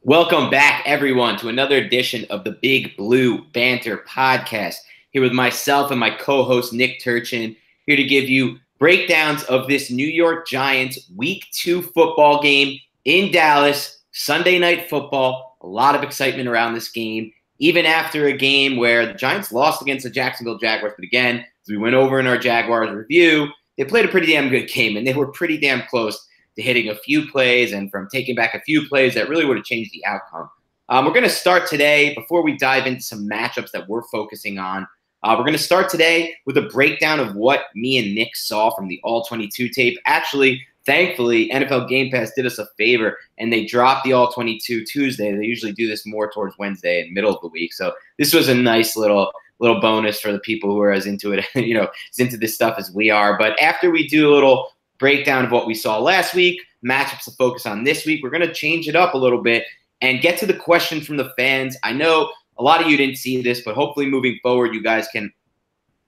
Welcome back, everyone, to another edition of the Big Blue Banter podcast. Here with myself and my co-host, Nick Turchin, here to give you breakdowns of this New York Giants Week 2 football game in Dallas, Sunday Night Football. A lot of excitement around this game, even after a game where the Giants lost against the Jacksonville Jaguars. But again, as we went over in our Jaguars review, they played a pretty damn good game, and they were pretty damn close to hitting a few plays and from taking back a few plays that really would have changed the outcome. We're going to start today, before we dive into some matchups that we're focusing on, we're going to start today with a breakdown of what me and Nick saw from the All-22 tape. Actually, thankfully, NFL Game Pass did us a favor, and they dropped the All-22 Tuesday. They usually do this more towards Wednesday and middle of the week. So this was a nice little bonus for the people who are as into it, as into this stuff as we are. But after we do a little breakdown of what we saw last week, matchups to focus on this week, we're going to change it up a little bit and get to the questions from the fans. I know a lot of you didn't see this, but hopefully moving forward, you guys can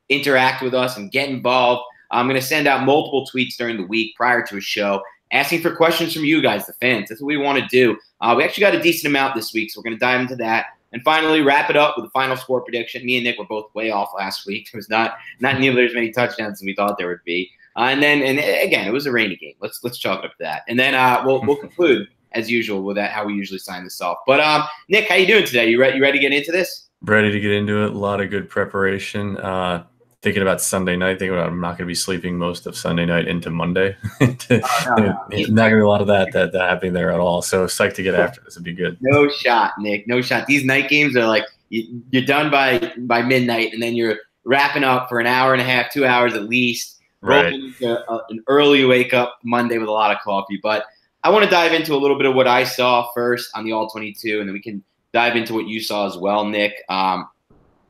interact with us and get involved. I'm going to send out multiple tweets during the week prior to a show asking for questions from you guys, the fans. That's what we want to do. We actually got a decent amount this week, so we're going to dive into that. And finally, wrap it up with the final score prediction. Me and Nick were both way off last week. There was not nearly as many touchdowns as we thought there would be. And again, it was a rainy game. Let's chalk it up to that. And then we'll conclude as usual with that, how we usually sign this off. But Nick, how you doing today? You ready to get into this? Ready to get into it. A lot of good preparation. Thinking about Sunday night. Thinking about I'm not going to be sleeping most of Sunday night into Monday. Not going to be a lot of that happening there at all. So psyched to get after this. It'd be good. No shot, Nick. No shot. These night games are like you're done by midnight, and then you're wrapping up for an hour and a half, 2 hours at least. Right. An early wake up Monday with a lot of coffee. But I want to dive into a little bit of what I saw first on the All-22, and then we can dive into what you saw as well, Nick. And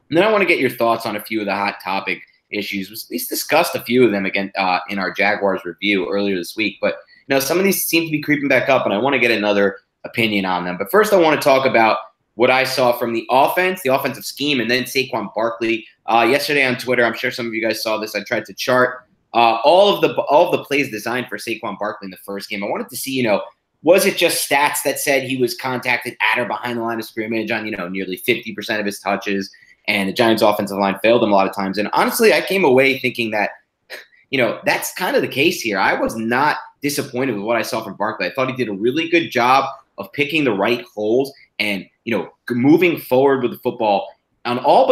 then I want to get your thoughts on a few of the hot topic issues. We discussed a few of them again in our Jaguars review earlier this week. But some of these seem to be creeping back up, and I want to get another opinion on them. But first, I want to talk about what I saw from the offense, the offensive scheme, and then Saquon Barkley. Yesterday on Twitter, I'm sure some of you guys saw this. I tried to chart all of the plays designed for Saquon Barkley in the first game. I wanted to see, was it just stats that said he was contacted at or behind the line of scrimmage on, nearly 50% of his touches, and the Giants' offensive line failed him a lot of times. And honestly, I came away thinking that, that's kind of the case here. I was not disappointed with what I saw from Barkley. I thought he did a really good job of picking the right holes and, moving forward with the football on all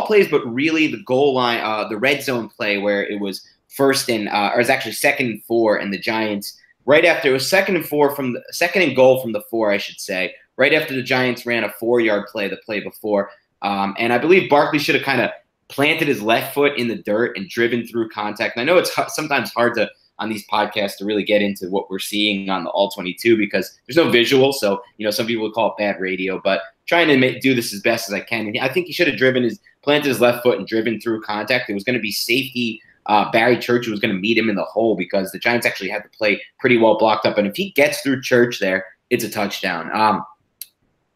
plays, but really the goal line, the red zone play where it was second and 4, and the Giants right after it was second and goal from the 4, I should say, right after the Giants ran a 4-yard play the play before. And I believe Barkley should have kind of planted his left foot in the dirt and driven through contact. And I know it's sometimes hard to on these podcasts to really get into what we're seeing on the All-22 because there's no visual. So, some people would call it bad radio, but trying to do this as best as I can. And I think he should have planted his left foot and driven through contact. It was going to be safety. Barry Church was going to meet him in the hole because the Giants actually had the play pretty well blocked up. And if he gets through Church there, it's a touchdown.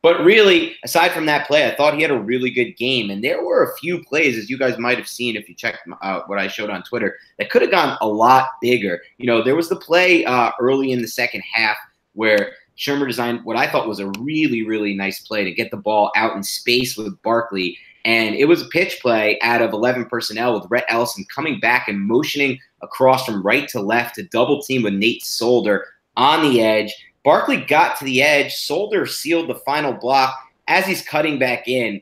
But really, aside from that play, I thought he had a really good game. And there were a few plays, as you guys might have seen if you checked what I showed on Twitter, that could have gone a lot bigger. There was the play early in the second half where Shurmur designed what I thought was a really, really nice play to get the ball out in space with Barkley. And it was a pitch play out of 11 personnel with Rhett Ellison coming back and motioning across from right to left to double team with Nate Solder on the edge. Barkley got to the edge. Solder sealed the final block as he's cutting back in.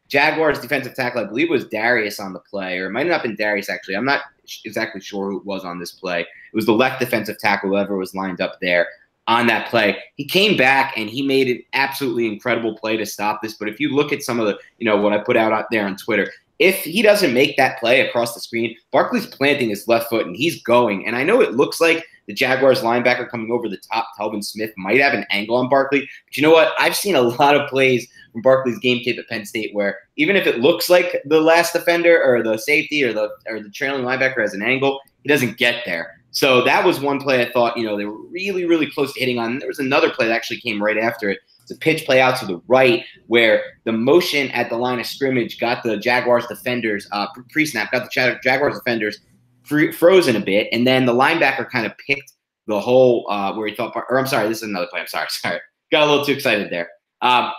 Jaguars defensive tackle, I believe it was Darius on the play, or it might not have been Darius actually. I'm not exactly sure who it was on this play. It was the left defensive tackle, whoever was lined up there on that play. He came back and he made an absolutely incredible play to stop this. But if you look at some of the, what I put out there on Twitter, if he doesn't make that play across the screen, Barkley's planting his left foot and he's going. And I know it looks like the Jaguars linebacker coming over the top, Telvin Smith, might have an angle on Barkley. But you know what? I've seen a lot of plays from Barkley's game tape at Penn State where even if it looks like the last defender or the safety or the trailing linebacker has an angle, he doesn't get there. So that was one play I thought, they were really, really close to hitting on. And there was another play that actually came right after it. It's a pitch play out to the right where the motion at the line of scrimmage got the Jaguars defenders, pre-snap, got the Jaguars defenders frozen a bit. And then the linebacker kind of picked the hole where he thought – or I'm sorry, this is another play. I'm sorry. got a little too excited there.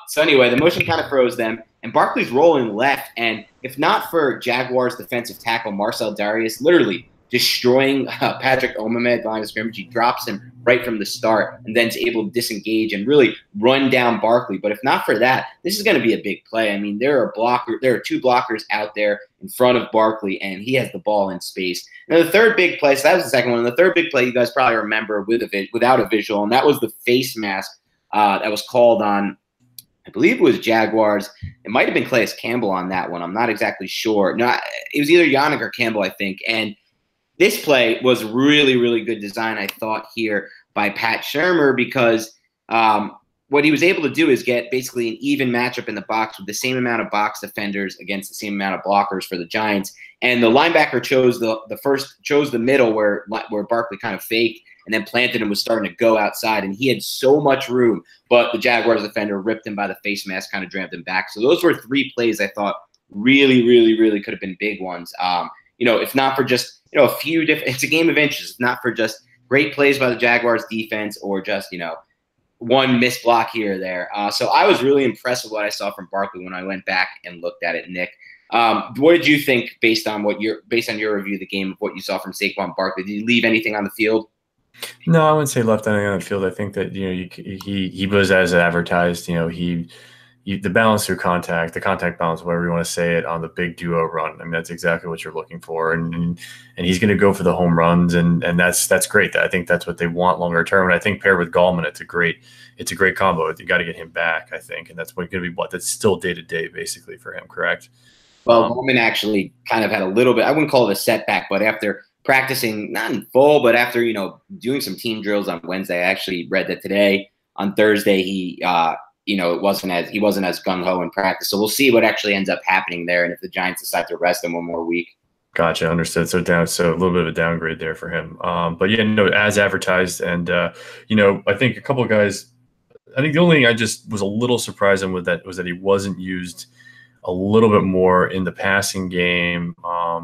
So anyway, the motion kind of froze them, and Barkley's rolling left. And if not for Jaguars defensive tackle Marcel Darius literally destroying Patrick Omameh at the line of scrimmage, he drops him right from the start and then is able to disengage and really run down Barkley. But if not for that, this is going to be a big play. I mean, there are two blockers out there in front of Barkley, and he has the ball in space. Now, the third big play, so that was the second one. The third big play you guys probably remember without a visual, and that was the face mask that was called on, I believe it was Jaguars. It might have been Calais Campbell on that one. I'm not exactly sure. No, it was either Yannick or Campbell, I think. And this play was really, really good design, I thought, here by Pat Shurmur, because what he was able to do is get basically an even matchup in the box with the same amount of box defenders against the same amount of blockers for the Giants. And the linebacker chose the middle where Barkley kind of faked and then planted and was starting to go outside. And he had so much room, but the Jaguars defender ripped him by the face mask, kind of dragged him back. So those were three plays I thought really, really, really could have been big ones. If not for just, a few different – it's a game of inches. If not for just great plays by the Jaguars defense or just, one missed block here or there. So I was really impressed with what I saw from Barkley when I went back and looked at it, Nick. What did you think based on your review of the game of what you saw from Saquon Barkley? Did he leave anything on the field? No, I wouldn't say left anything on the field. I think that he was as advertised. The balance through contact, the contact balance, whatever you want to say it, on the big duo run. I mean, that's exactly what you're looking for, and he's going to go for the home runs, and that's great. I think that's what they want longer term. And I think paired with Gallman, it's a great combo. You got to get him back, I think, and that's going to be that's still day to day basically for him. Correct. Well, Gallman actually kind of had a little bit. I wouldn't call it a setback, but after practicing, not in full, but after doing some team drills on Wednesday, I actually read that today on Thursday he he wasn't as gung ho in practice. So we'll see what actually ends up happening there, and if the Giants decide to rest him one more week. Gotcha, understood. So a little bit of a downgrade there for him. But yeah, as advertised, and I think a couple of guys. I think the only thing I just was a little surprised with that was that he wasn't used a little bit more in the passing game.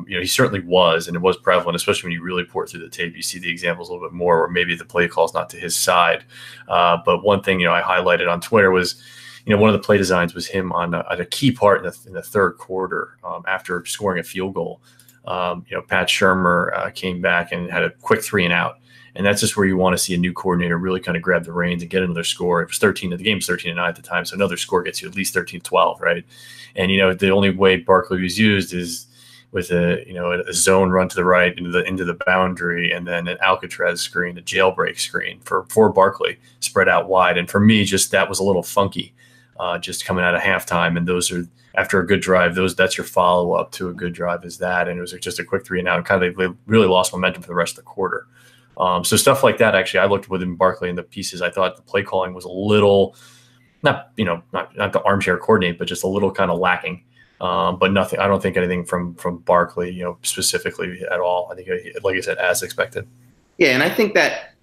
He certainly was, and it was prevalent, especially when you really pour through the tape. You see the examples a little bit more, where maybe the play call is not to his side. But one thing, I highlighted on Twitter was, one of the play designs was him on a key part in the third quarter after scoring a field goal. Pat Shurmur came back and had a quick 3 and out. And that's just where you want to see a new coordinator really kind of grab the reins and get another score. It was the game's 13-9 at the time, so another score gets you at least 13-12, right? And the only way Barkley was used is with a zone run to the right into the boundary, and then an Alcatraz screen, a jailbreak screen for Barkley spread out wide. And for me, just that was a little funky, just coming out of halftime. And those are, after a good drive, that's your follow up to a good drive is that. And it was just a quick 3 and out. Kind of they really lost momentum for the rest of the quarter. So stuff like that, actually, I looked within Barkley in the pieces. I thought the play calling was a little, not the armchair coordinate, but just a little kind of lacking. But nothing. I don't think anything from Barkley, specifically at all. I think, like I said, as expected. Yeah, and I think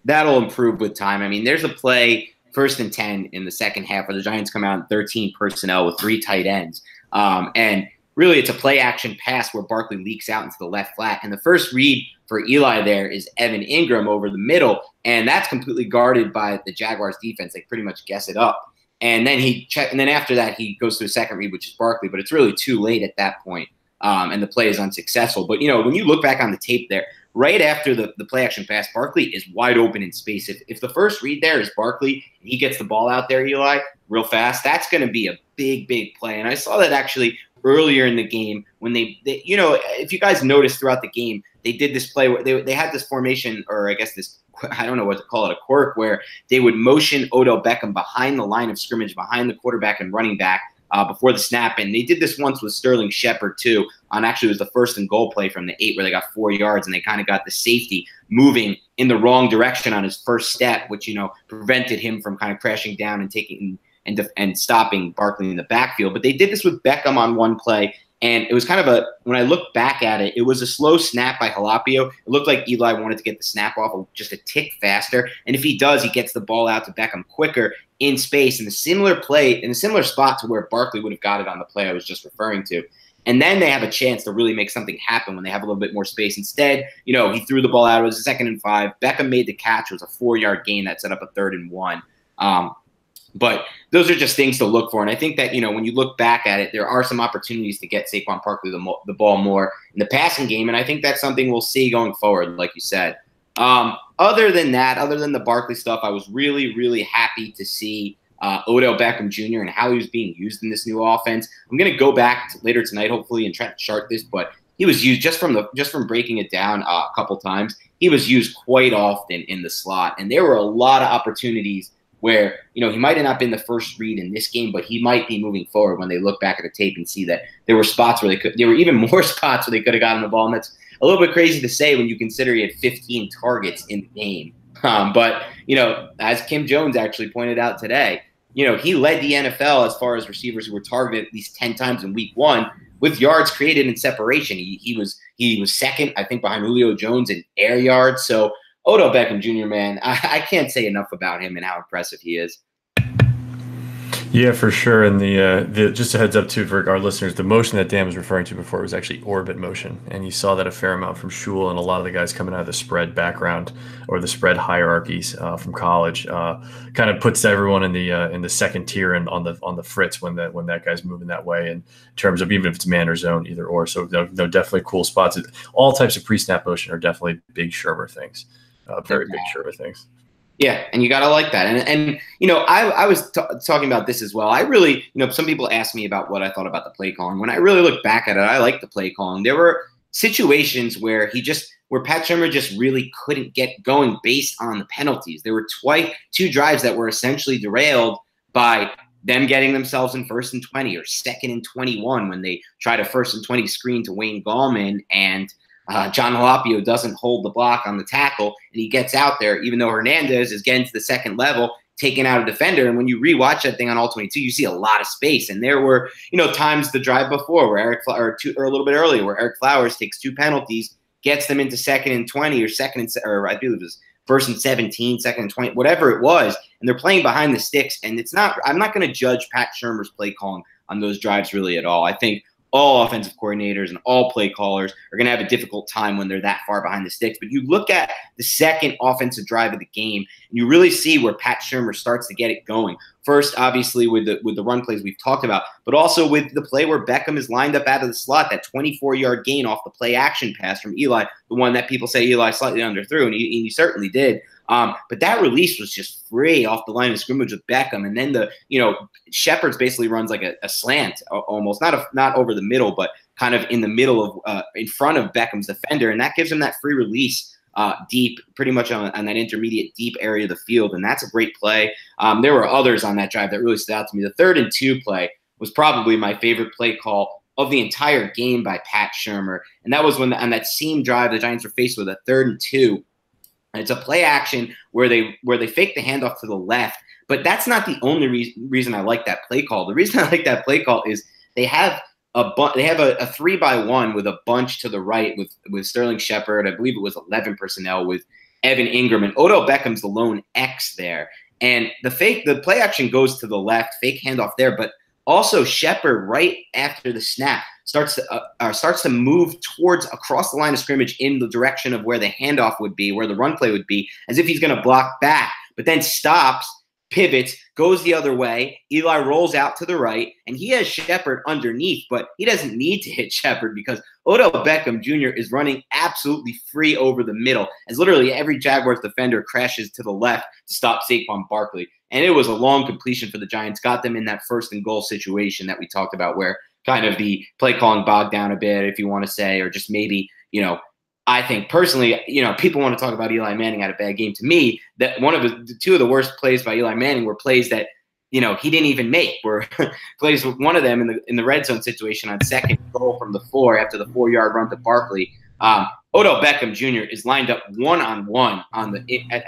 that'll improve with time. I mean, there's a play 1st and 10 in the second half where the Giants come out in 13 personnel with 3 tight ends, and really it's a play action pass where Barkley leaks out into the left flat, and the first read for Eli there is Evan Ingram over the middle, and that's completely guarded by the Jaguars defense. They pretty much guess it up. And then after that, he goes to a second read, which is Barkley, but it's really too late at that point, and the play is unsuccessful. But, when you look back on the tape there, right after the play action pass, Barkley is wide open in space. If the first read there is Barkley and he gets the ball out there, Eli, real fast, that's going to be a big, big play. And I saw that actually earlier in the game when they if you guys noticed throughout the game, they did this play where they had this formation, or I guess this, I don't know what to call it, a quirk, where they would motion Odell Beckham behind the line of scrimmage, behind the quarterback and running back before the snap. And they did this once with Sterling Shepard too. Actually, it was the 1st and goal play from the 8 where they got 4 yards, and they kind of got the safety moving in the wrong direction on his first step, which prevented him from kind of crashing down and taking and stopping Barkley in the backfield. But they did this with Beckham on one play. And it was kind of when I look back at it, it was a slow snap by Jalapio. It looked like Eli wanted to get the snap off just a tick faster. And if he does, he gets the ball out to Beckham quicker in space in a similar spot to where Barkley would have got it on the play I was just referring to. And then they have a chance to really make something happen when they have a little bit more space. Instead, he threw the ball out. It was a 2nd and 5. Beckham made the catch. It was a 4-yard gain that set up a 3rd and 1. But those are just things to look for. And I think that, when you look back at it, there are some opportunities to get Saquon Barkley the ball more in the passing game. And I think that's something we'll see going forward, like you said. Other than that, other than the Barkley stuff, I was really, really happy to see Odell Beckham Jr. and how he was being used in this new offense. I'm going to go back later tonight, hopefully, and try to chart this, but he was used just from breaking it down a couple times. He was used quite often in the slot, and there were a lot of opportunities where, he might have not been the first read in this game, but he might be moving forward when they look back at the tape and see that there were spots where there were even more spots where they could have gotten the ball. And that's a little bit crazy to say when you consider he had 15 targets in the game. But, as Kim Jones actually pointed out today, he led the NFL as far as receivers who were targeted at least 10 times in week 1 with yards created in separation. He was second, I think, behind Julio Jones in air yards. So Odell Beckham Jr., man, I can't say enough about him and how impressive he is. Yeah, for sure. And the just a heads up too for our listeners, the motion that Dan was referring to before was actually orbit motion, and you saw that a fair amount from Shule and a lot of the guys coming out of the spread background or the spread hierarchies from college. Kind of puts everyone in the second tier and on the fritz when that guy's moving that way in terms of even if it's man or zone, either or. So no, definitely cool spots. All types of pre-snap motion are definitely big Shurmur things. Very big Shurmur things. Yeah, and you got to like that. And I was talking about this as well. I really, some people ask me about what I thought about the play calling. When I really look back at it, I like the play calling. There were situations where Pat Shurmur just really couldn't get going based on the penalties. There were two drives that were essentially derailed by them getting themselves in 1st and 20 or 2nd and 21 when they tried a 1st and 20 screen to Wayne Gallman, and John Halapio doesn't hold the block on the tackle, and he gets out there, even though Hernandez is getting to the second level, taking out a defender. And when you rewatch that thing on All-22, you see a lot of space. And there were, times the drive before where or a little bit earlier where Eric Flowers takes 2 penalties, gets them into 2nd and 20 or I believe it was 1st and 17, 2nd and 20, whatever it was. And they're playing behind the sticks. And I'm not going to judge Pat Shurmur's play calling on those drives really at all. I think all offensive coordinators and all play callers are going to have a difficult time when they're that far behind the sticks. But you look at the second offensive drive of the game, and you really see where Pat Shurmur starts to get it going. First, obviously, with the run plays we've talked about, but also with the play where Beckham is lined up out of the slot, that 24-yard gain off the play action pass from Eli, the one that people say Eli slightly underthrew, and he certainly did. But that release was just free off the line of scrimmage with Beckham. And then Shepard's basically runs like a slant almost, not over the middle, but kind of in the middle of in front of Beckham's defender. And that gives him that free release deep, pretty much on that intermediate deep area of the field. And that's a great play. There were others on that drive that really stood out to me. The 3rd and 2 play was probably my favorite play call of the entire game by Pat Shurmur. And that was when on that same drive, the Giants were faced with a 3rd and 2. And it's a play action where they fake the handoff to the left, but that's not the only reason I like that play call. The reason I like that play call is they have a 3-by-1 with a bunch to the right with Sterling Shepard. I believe it was 11 personnel with Evan Ingram, and Odell Beckham's the lone X there. And the play action goes to the left, fake handoff there, but also Shepard right after the snap starts to move towards across the line of scrimmage in the direction of where the handoff would be, where the run play would be, as if he's going to block back, but then stops, pivots, goes the other way. Eli rolls out to the right, and he has Shepard underneath, but he doesn't need to hit Shepard because Odell Beckham Jr. is running absolutely free over the middle, as literally every Jaguars defender crashes to the left to stop Saquon Barkley. And it was a long completion for the Giants, got them in that 1st and goal situation that we talked about where kind of the play calling bogged down a bit, if you want to say, or just maybe, I think personally, people want to talk about Eli Manning had a bad game. To me, that two of the worst plays by Eli Manning were plays that, he didn't even make, were plays with one of them in the red zone situation on 2nd goal from the 4 after the 4-yard run to Barkley. Odell Beckham Jr. is lined up one-on-one at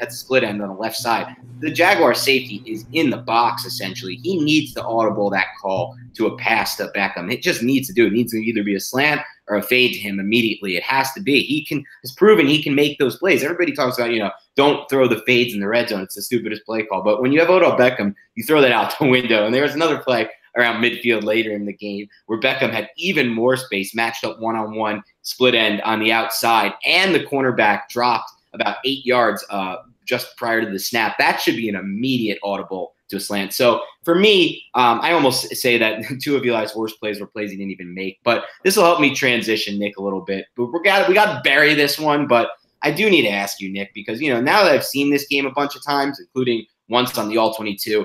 the split end on the left side. The Jaguar safety is in the box, essentially. He needs to audible that call to a pass to Beckham. It just needs to do it. It needs to either be a slant or a fade to him immediately. It has to be. Has proven he can make those plays. Everybody talks about, don't throw the fades in the red zone. It's the stupidest play call. But when you have Odell Beckham, you throw that out the window. And there was another play around midfield later in the game where Beckham had even more space, matched up one-on-one, split end on the outside, and the cornerback dropped about 8 yards just prior to the snap. That should be an immediate audible to a slant. So for me, I almost say that two of Eli's worst plays were plays he didn't even make. But this will help me transition, Nick, a little bit. But we got to bury this one. But I do need to ask you, Nick, because now that I've seen this game a bunch of times, including once on the All-22,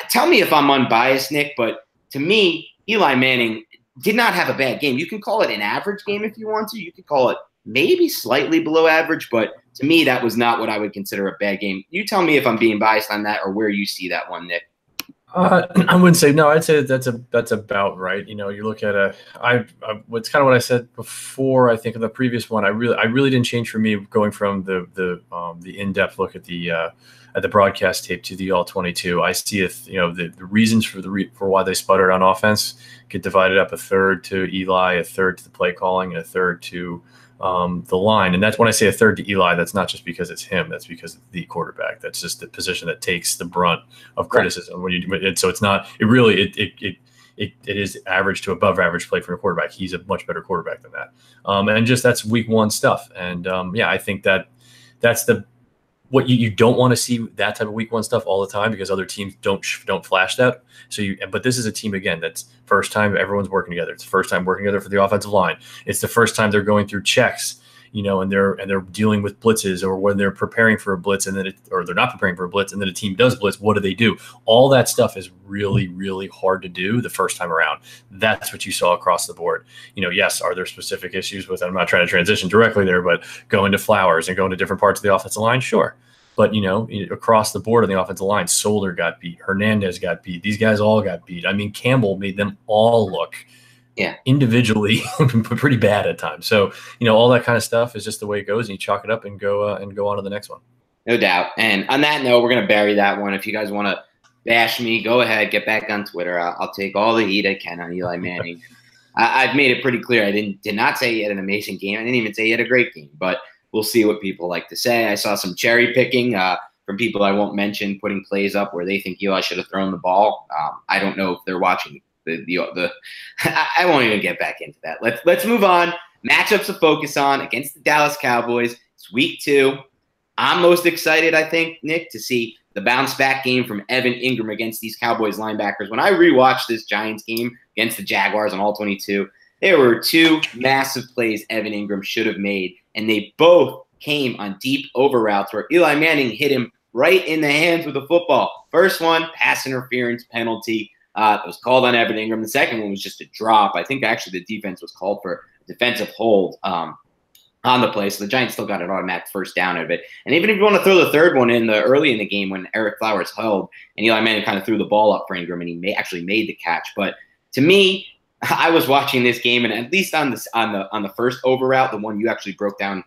tell me if I'm unbiased, Nick. But to me, Eli Manning did not have a bad game. You can call it an average game if you want to. You could call it maybe slightly below average, but to me, that was not what I would consider a bad game. You tell me if I'm being biased on that or where you see that one, Nick. I wouldn't say no. I'd say that's about right. You look at what's kind of what I said before. I think of the previous one. I really didn't change for me going from the in-depth look at the broadcast tape to the All-22. I see the reasons for why they sputtered on offense get divided up: a third to Eli, a third to the play calling, and a third to the line. And that's when I say a third to Eli, that's not just because it's him, that's because it's the quarterback. That's just the position that takes the brunt of criticism. Right. So it's not, it is average to above average play from a quarterback. He's a much better quarterback than that. And just that's week one stuff. And I think that's what you don't want to see, that type of week one stuff all the time, because other teams don't flash that. But this is a team, again, that's first time everyone's working together. It's the first time working together for the offensive line. It's the first time they're going through checks, and they're dealing with blitzes, or when they're preparing for a blitz or they're not preparing for a blitz and then a team does blitz. What do? All that stuff is really, really hard to do the first time around. That's what you saw across the board. Yes, are there specific issues with, I'm not trying to transition directly there, but going to Flowers and going to different parts of the offensive line? Sure. But, across the board on the offensive line, Solder got beat. Hernandez got beat. These guys all got beat. I mean, Campbell made them all look individually pretty bad at times. So, all that kind of stuff is just the way it goes, and you chalk it up and go on to the next one. No doubt. And on that note, we're going to bury that one. If you guys want to bash me, go ahead, get back on Twitter. I'll take all the heat I can on Eli Manning. I've made it pretty clear. I did not say he had an amazing game. I didn't even say he had a great game, but we'll see what people like to say. I saw some cherry picking from people I won't mention, putting plays up where they think Eli should have thrown the ball. I don't know if they're watching the I won't even get back into that. Let's move on. Matchups to focus on against the Dallas Cowboys. It's week 2. I'm most excited, I think, Nick, to see the bounce back game from Evan Ingram against these Cowboys linebackers. When I rewatched this Giants game against the Jaguars on All-22, there were 2 massive plays Evan Ingram should have made, and they both came on deep over routes where Eli Manning hit him right in the hands with the football. First one, pass interference penalty. It was called on Evan Ingram. The second one was just a drop. I think actually the defense was called for a defensive hold on the play, so the Giants still got an automatic first down out of it. And even if you want to throw the third one in early in the game when Eric Flowers held and Eli Manning kind of threw the ball up for Ingram and he actually made the catch. But to me, I was watching this game, and at least on the first over route, the one you actually broke down,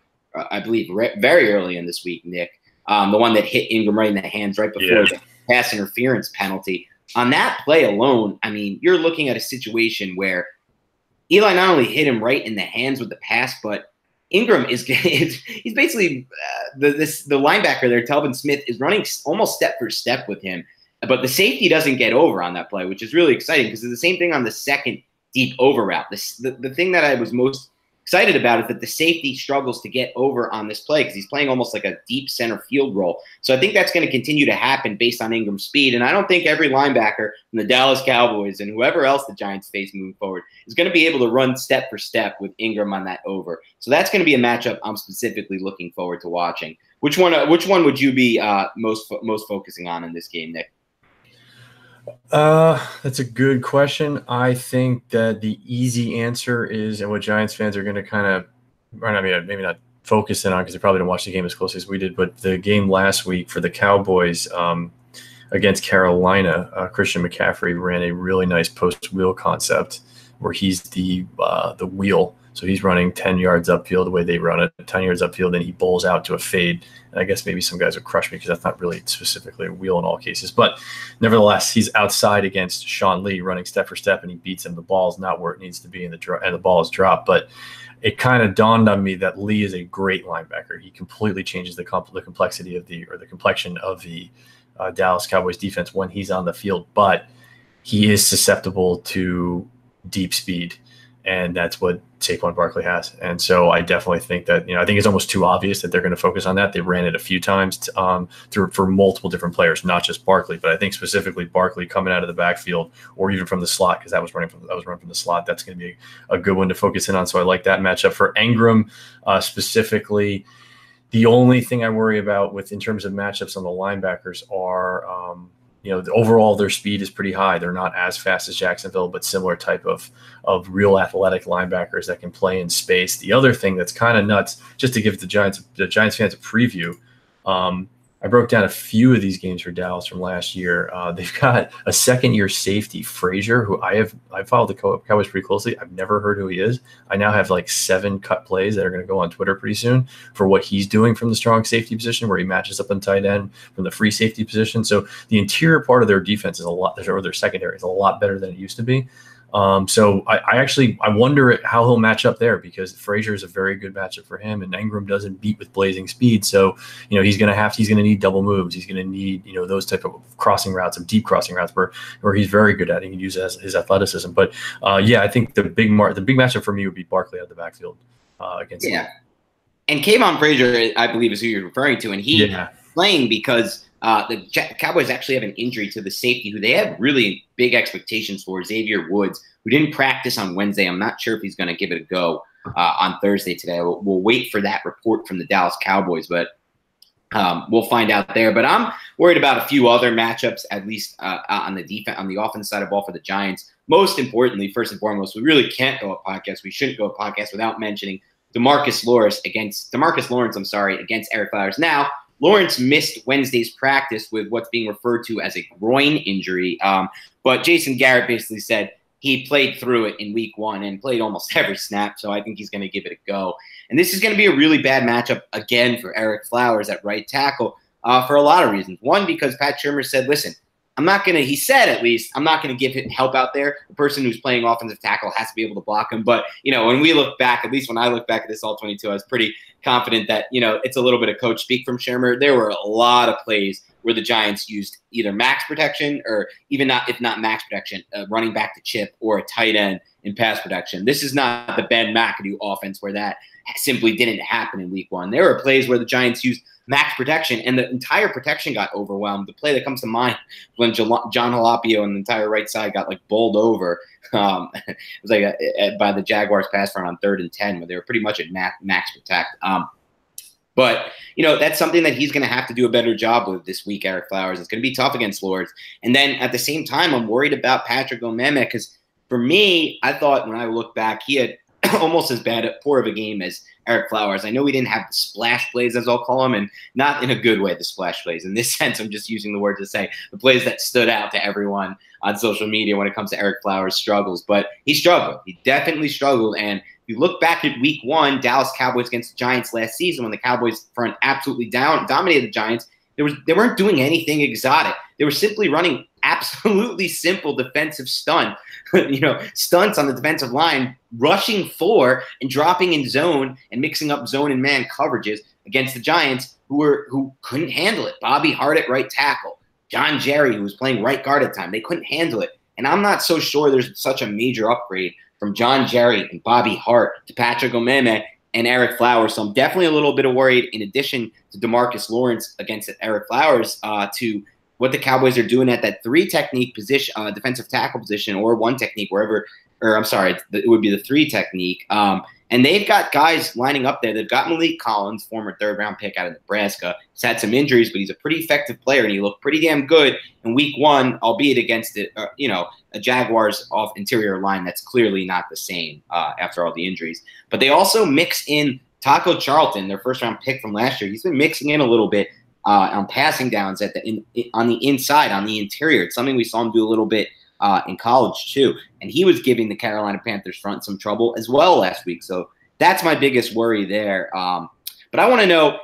I believe, very early in this week, Nick, the one that hit Ingram right in the hands right before the pass interference penalty. On that play alone, I mean, you're looking at a situation where Eli not only hit him right in the hands with the pass, but Ingram he's basically the linebacker there, Telvin Smith, is running almost step for step with him. But the safety doesn't get over on that play, which is really exciting because it's the same thing on the second deep over route. The thing that I was most excited about is that the safety struggles to get over on this play because he's playing almost like a deep center field role. So I think that's going to continue to happen based on Ingram's speed. And I don't think every linebacker from the Dallas Cowboys and whoever else the Giants face moving forward is going to be able to run step for step with Ingram on that over. So that's going to be a matchup I'm specifically looking forward to watching. Which one would you be most focusing on in this game, Nick? That's a good question. I think that the easy answer is, and what Giants fans are going to kind of, maybe not focus in on because they probably didn't watch the game as closely as we did, but the game last week for the Cowboys against Carolina, Christian McCaffrey ran a really nice post wheel concept where he's the wheel. So he's running 10 yards upfield the way they run it, 10 yards upfield, and he bowls out to a fade. And I guess maybe some guys would crush me because that's not really specifically a wheel in all cases. But nevertheless, he's outside against Sean Lee running step for step, and he beats him. The ball's not where it needs to be, and the ball is dropped. But it kind of dawned on me that Lee is a great linebacker. He completely changes the complexity of the complexion of the Dallas Cowboys defense when he's on the field. But he is susceptible to deep speed. And that's what Saquon Barkley has. And so I definitely think that, I think it's almost too obvious that they're going to focus on that. They ran it a few times for multiple different players, not just Barkley, but I think specifically Barkley coming out of the backfield or even from the slot, because that was running from the slot. That's going to be a good one to focus in on. So I like that matchup. For Engram specifically, the only thing I worry about in terms of matchups on the linebackers are, overall their speed is pretty high. They're not as fast as Jacksonville, but similar type of real athletic linebackers that can play in space. The other thing that's kind of nuts, just to give the Giants fans a preview, I broke down a few of these games for Dallas from last year. They've got a second-year safety, Frazier, who I followed the Cowboys pretty closely. I've never heard who he is. I now have like 7 cut plays that are going to go on Twitter pretty soon for what he's doing from the strong safety position, where he matches up on tight end from the free safety position. So the interior part of their defense is or their secondary is a lot better than it used to be. So I wonder how he'll match up there, because Frazier is a very good matchup for him, and Engram doesn't beat with blazing speed. So, he's going to need double moves. He's going to need, those type of crossing routes, of deep crossing routes where he's very good at it. He can use his athleticism. But I think the big matchup for me would be Barkley out of the backfield against him. And Kayvon Frazier, I believe, is who you're referring to, and he's playing because the Cowboys actually have an injury to the safety who they have really big expectations for, Xavier Woods, who didn't practice on Wednesday. I'm not sure if he's going to give it a go on Thursday today. We'll wait for that report from the Dallas Cowboys, but we'll find out there. But I'm worried about a few other matchups, at least on the offense side of the ball for the Giants. Most importantly, first and foremost, we really can't go a podcast. We shouldn't go a podcast without mentioning Demarcus Lawrence against Ereck Flowers. Now, Lawrence missed Wednesday's practice with what's being referred to as a groin injury. But Jason Garrett basically said he played through it in week 1 and played almost every snap. So I think he's going to give it a go. And this is going to be a really bad matchup again for Ereck Flowers at right tackle for a lot of reasons. One, because Pat Shurmur said, listen, he said at least, I'm not going to give him help out there. The person who's playing offensive tackle has to be able to block him. But, when we look back, at least when I look back at this all 22, I was pretty confident that, it's a little bit of coach speak from Shurmur. There were a lot of plays where the Giants used either max protection or even if not max protection, running back to chip or a tight end in pass protection. This is not the Ben McAdoo offense where that simply didn't happen in week 1. There were plays where the Giants used max protection and the entire protection got overwhelmed. The play that comes to mind when John Halapio and the entire right side got bowled over. It was by the Jaguars pass run on 3rd and 10 where they were pretty much at max protect. But, that's something that he's going to have to do a better job with this week, Ereck Flowers. It's going to be tough against Lawrence. And then at the same time, I'm worried about Patrick Omameh because for me, I thought when I look back, he had almost as poor of a game as Ereck Flowers. I know we didn't have the splash plays, as I'll call them, and not in a good way, the splash plays. In this sense, I'm just using the word to say the plays that stood out to everyone on social media when it comes to Ereck Flowers' struggles. But he struggled. He definitely struggled. And if you look back at week 1, Dallas Cowboys against the Giants last season when the Cowboys front absolutely dominated the Giants, they weren't doing anything exotic. They were simply running absolutely simple defensive stunts on the defensive line, rushing 4 and dropping in zone and mixing up zone and man coverages against the Giants who couldn't handle it. Bobby Hart at right tackle, John Jerry, who was playing right guard at the time. They couldn't handle it. And I'm not so sure there's such a major upgrade from John Jerry and Bobby Hart to Patrick Omameh and Ereck Flowers. So I'm definitely a little bit worried, in addition to Demarcus Lawrence against Ereck Flowers, to what the Cowboys are doing at that 3 technique position, defensive tackle position, or 1 technique, it would be the 3 technique. And they've got guys lining up there. They've got Malik Collins, former 3rd-round pick out of Nebraska. He's had some injuries, but he's a pretty effective player, and he looked pretty damn good in week 1, albeit against a Jaguars off interior line that's clearly not the same after all the injuries. But they also mix in Taco Charlton, their 1st-round pick from last year. He's been mixing in a little bit on passing downs on the inside, on the interior. It's something we saw him do a little bit in college too. And he was giving the Carolina Panthers front some trouble as well last week. So that's my biggest worry there. But I want to know,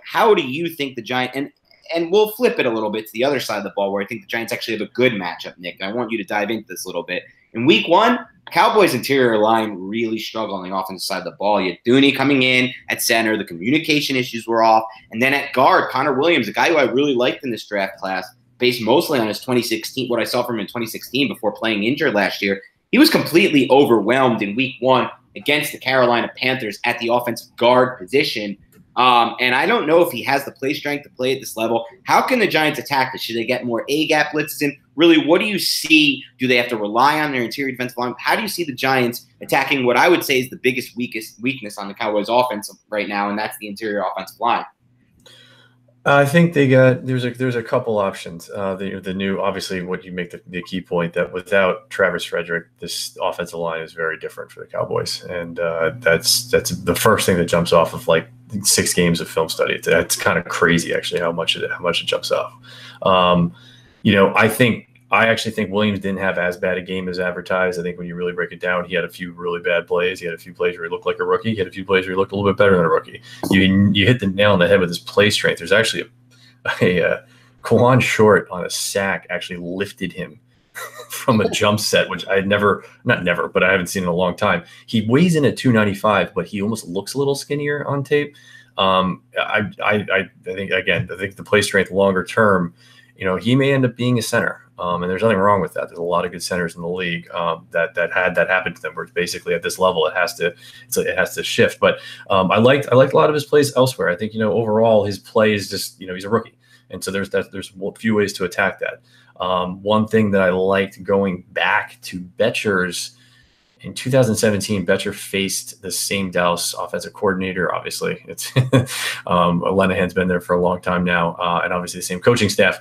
how do you think the Giants – and we'll flip it a little bit to the other side of the ball where I think the Giants actually have a good matchup, Nick. And I want you to dive into this a little bit. In week 1, Cowboys interior line really struggled on the offensive side of the ball. You had Dooney coming in at center. The communication issues were off. And then at guard, Connor Williams, a guy who I really liked in this draft class, based mostly on his 2016, what I saw from him in 2016 before playing injured last year. he was completely overwhelmed in week 1 against the Carolina Panthers at the offensive guard position. And I don't know if he has the play strength to play at this level. How can the Giants attack this? Should they get more A-gap blitzes in? Really, what do you see? Do they have to rely on their interior defensive line? How do you see the Giants attacking what I would say is the biggest weakness on the Cowboys offense right now, and that's the interior offensive line? I think there's a couple options. The new, obviously, what you make the key point that without Travis Frederick, this offensive line is very different for the Cowboys, and that's the first thing that jumps off of like 6 games of film study. It's kind of crazy actually how much it jumps off. I actually think Williams didn't have as bad a game as advertised. I think when you really break it down, he had a few really bad plays. He had a few plays where he looked like a rookie. He had a few plays where he looked a little bit better than a rookie. You hit the nail on the head with his play strength. There's actually a Kawan Short on a sack actually lifted him from a jump set, which I had but I haven't seen in a long time. He weighs in at 295, but he almost looks a little skinnier on tape. I think the play strength longer term, he may end up being a center. And there's nothing wrong with that. There's a lot of good centers in the league that had that happen to them, where it's basically at this level it has to shift. But I liked a lot of his plays elsewhere. I think overall his play is just he's a rookie, and so there's a few ways to attack that. One thing that I liked going back to Betcher's. In 2017, Betcher faced the same Dallas offensive coordinator. Obviously, it's Lenahan's been there for a long time now, and obviously the same coaching staff.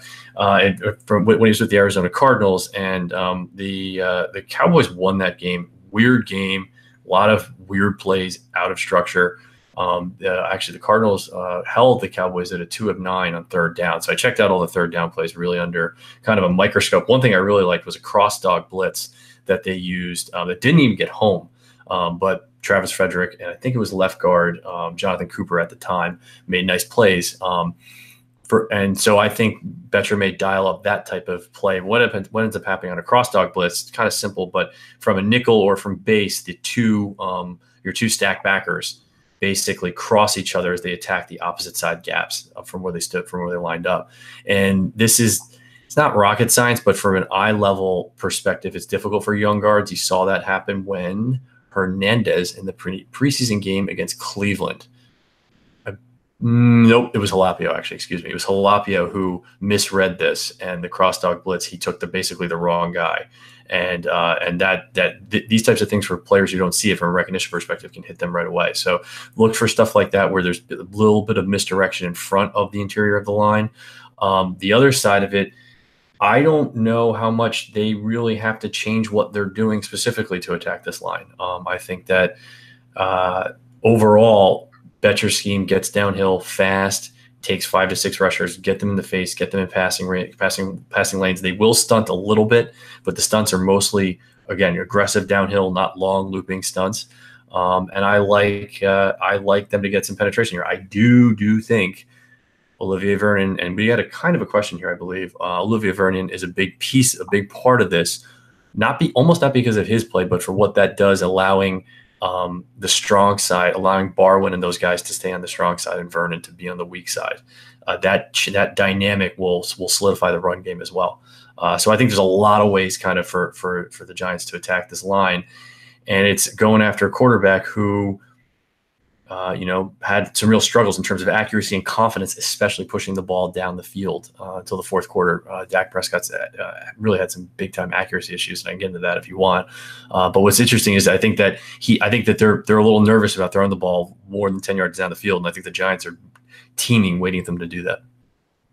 From when he was with the Arizona Cardinals, and the Cowboys won that game. Weird game, a lot of weird plays out of structure. Actually, the Cardinals held the Cowboys at a 2 of 9 on 3rd down. So I checked out all the 3rd down plays really under kind of a microscope. One thing I really liked was a cross dog blitz that they used that didn't even get home. But Travis Frederick, and I think it was left guard, Jonathan Cooper at the time, made nice plays. And so I think Betcher may dial up that type of play. What ends up happening on a cross dog blitz, it's kind of simple, but from a nickel or from base, your two stack backers basically cross each other as they attack the opposite side gaps from where they lined up. And it's not rocket science, but from an eye level perspective, it's difficult for young guards. You saw that happen when Hernandez in the preseason game against Cleveland. Nope, it was Halapio, actually. Excuse me. It was Halapio who misread this, and the cross dog blitz, he took basically the wrong guy. And these types of things for players who don't see it from a recognition perspective can hit them right away. So look for stuff like that where there's a little bit of misdirection in front of the interior of the line. The other side of it, I don't know how much they really have to change what they're doing specifically to attack this line. I think that overall, Betcher's scheme gets downhill fast, takes 5 to 6 rushers, get them in the face, get them in passing lanes. They will stunt a little bit, but the stunts are mostly, again, aggressive downhill, not long looping stunts. And I like them to get some penetration here. I do think Olivier Vernon, and we had a kind of a question here, I believe. Olivier Vernon is a big part of this, almost not because of his play, but for what that does, allowing the strong side, allowing Barwin and those guys to stay on the strong side and Vernon to be on the weak side. That dynamic will solidify the run game as well. So I think there's a lot of ways kind of for the Giants to attack this line, and it's going after a quarterback who had some real struggles in terms of accuracy and confidence, especially pushing the ball down the field until the 4th quarter. Dak Prescott's really had some big time accuracy issues, and I can get into that if you want. But what's interesting is I think that they're a little nervous about throwing the ball more than 10 yards down the field, and I think the Giants are teaming, waiting for them to do that.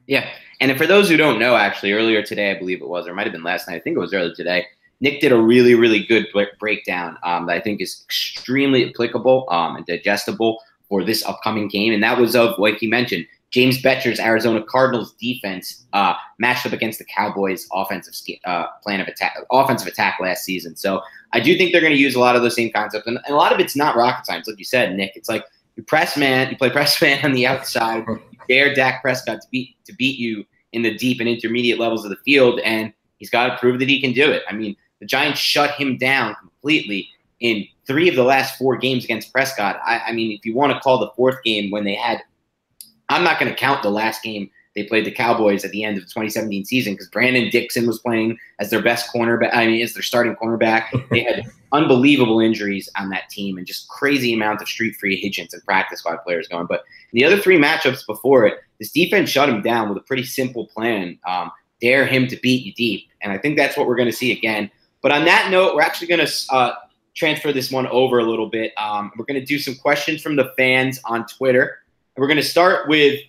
Yeah, and for those who don't know, actually, earlier today, I believe it was, or it might have been last night, I think it was earlier today, Nick did a really, really good breakdown that I think is extremely applicable and digestible for this upcoming game. And that was of, like you mentioned, James Betcher's Arizona Cardinals defense matched up against the Cowboys' offensive attack last season. So I do think they're going to use a lot of those same concepts. And a lot of it's not rocket science, like you said, Nick. It's like you play press man on the outside, you dare Dak Prescott to beat you in the deep and intermediate levels of the field, and he's got to prove that he can do it. I mean, the Giants shut him down completely in 3 of the last 4 games against Prescott. I mean, if you want to call the 4th game when they had – I'm not going to count the last game they played the Cowboys at the end of the 2017 season because Brandon Dixon was playing as their best cornerback. I mean, as their starting cornerback. They had unbelievable injuries on that team and just crazy amount of street free agents and practice squad players going. But in the other three matchups before it, this defense shut him down with a pretty simple plan. Dare him to beat you deep. And I think that's what we're going to see again. But on that note, we're actually going to transfer this one over a little bit. We're going to do some questions from the fans on Twitter. And we're going to start with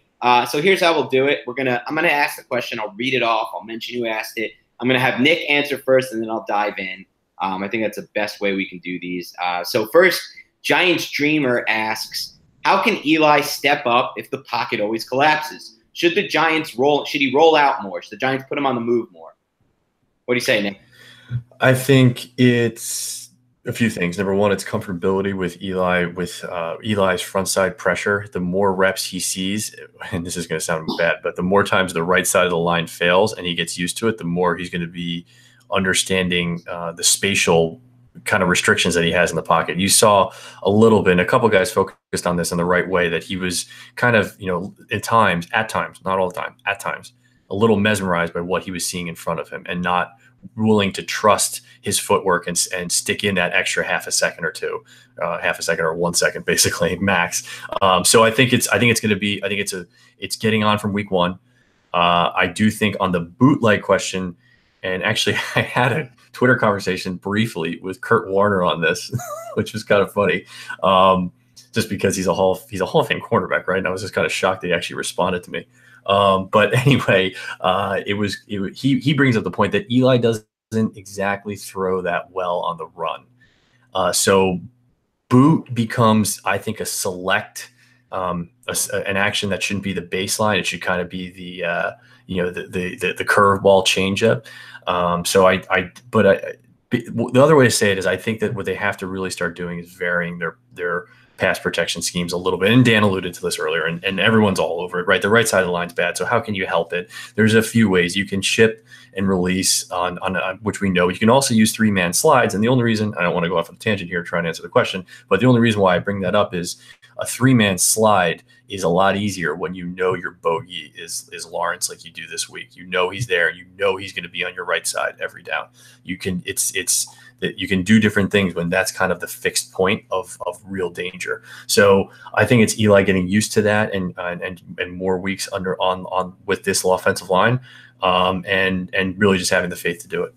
so here's how we'll do it. I'm going to ask the question. I'll read it off. I'll mention who asked it. I'm going to have Nick answer first, and then I'll dive in. I think that's the best way we can do these. So first, Giants Dreamer asks, how can Eli step up if the pocket always collapses? Should the Giants roll? Should he roll out more? Should the Giants put him on the move more? What do you say, Nick? I think it's a few things. Number one, it's comfortability with Eli, with Eli's front side pressure. The more reps he sees, and this is going to sound bad, but the more times the right side of the line fails and he gets used to it, the more he's going to be understanding the spatial kind of restrictions that he has in the pocket. You saw a little bit, and a couple guys focused on this in the right way, that he was kind of, at times, not all the time, at times, a little mesmerized by what he was seeing in front of him and not willing to trust his footwork and stick in that extra half a second or two, half a second or 1 second, basically max. So I think it's getting on from week one. I do think on the bootleg question, and actually I had a Twitter conversation briefly with Kurt Warner on this, which was kind of funny. Just because he's a Hall of Fame quarterback, right? And I was just kind of shocked that he actually responded to me. But anyway, he brings up the point that Eli doesn't exactly throw that well on the run. So boot becomes, I think, a select, an action that shouldn't be the baseline. It should kind of be the curveball changeup. The other way to say it is I think that what they have to really start doing is varying their pass protection schemes a little bit. And Dan alluded to this earlier, and everyone's all over it, right? The right side of the line's bad. So how can you help it? There's a few ways you can chip and release on which we know. You can also use 3-man slides. And the only reason, I don't want to go off on a tangent here trying to answer the question, but the only reason why I bring that up is a 3-man slide is a lot easier when you know your bogey is Lawrence, like you do this week. You know he's there. You know he's going to be on your right side every down. You can you can do different things when that's kind of the fixed point of real danger. So I think it's Eli getting used to that and more weeks on with this offensive line, and really just having the faith to do it.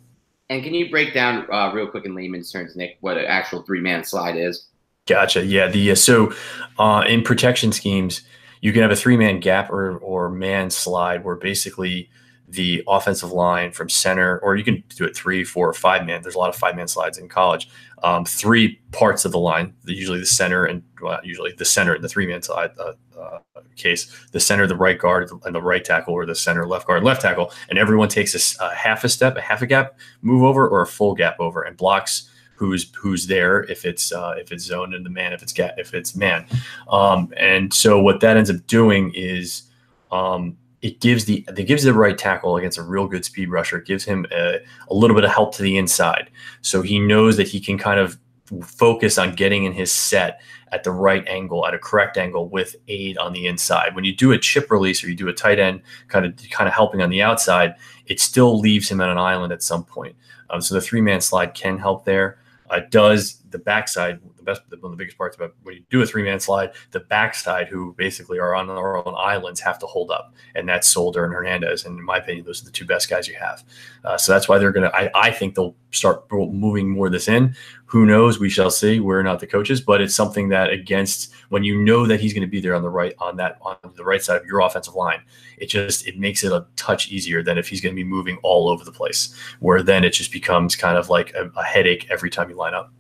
And can you break down real quick in layman's terms, Nick, what an actual 3-man slide is? Gotcha. Yeah. So in protection schemes, you can have a 3-man gap or man slide where basically the offensive line from center, or you can do it 3, 4, or 5-man. There's a lot of 5-man slides in college. 3 parts of the line, usually the center and usually the center in the 3-man slide case, the center, the right guard, and the right tackle, or the center, left guard, left tackle, and everyone takes a half a step, a half a gap move over, or a full gap over, and blocks who's there if it's zone, and the man if it's man. And so what that ends up doing is it gives the right tackle against a real good speed rusher. It gives him a little bit of help to the inside, so he knows that he can kind of focus on getting in his set at the right angle, at a correct angle, with aid on the inside. When you do a chip release or you do a tight end kind of helping on the outside, it still leaves him at an island at some point. So the 3-man slide can help there. Does the backside, one of the biggest parts about when you do a 3-man slide, the backside, who basically are on their own islands, have to hold up, and that's Solder and Hernandez. And in my opinion, those are the 2 best guys you have. So that's why they're going to. I think they'll start moving more of this in. Who knows? We shall see. We're not the coaches, but it's something that against when you know that he's going to be there on the right side of your offensive line, it makes it a touch easier than if he's going to be moving all over the place, where then it just becomes kind of like a headache every time you line up.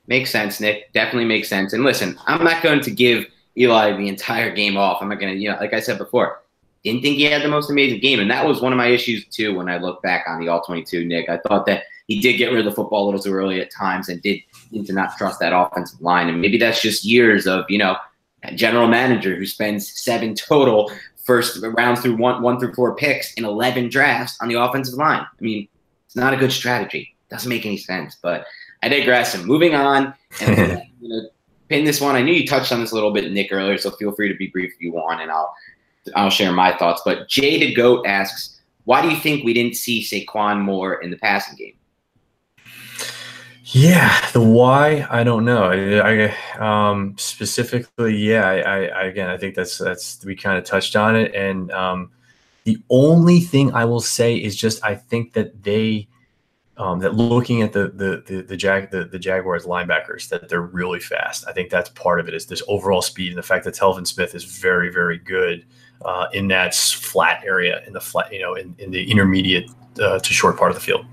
Makes sense, Nick. Definitely makes sense. And listen, I'm not going to give Eli the entire game off. I'm not going to, like I said before, didn't think he had the most amazing game. And that was one of my issues, too, when I look back on the All-22, Nick. I thought that he did get rid of the football a little too early at times and did seem to not trust that offensive line. And maybe that's just years of, a general manager who spends 7 total first rounds through 1 through 4 picks in 11 drafts on the offensive line. I mean, it's not a good strategy. Doesn't make any sense, but I digress. And moving on, and pin this one. I knew you touched on this a little bit, Nick, earlier, so feel free to be brief if you want, and I'll I'll share my thoughts. But Jay the Goat asks, why do you think we didn't see Saquon more in the passing game? Yeah, the why, I don't know. Specifically, yeah, again, I think that's we kind of touched on it, and the only thing I will say is just I think that they that looking at the Jaguars linebackers, that they're really fast. I think that's part of it, is this overall speed and the fact that Telvin Smith is very, very good in that flat area, in the flat, in the intermediate to short part of the field.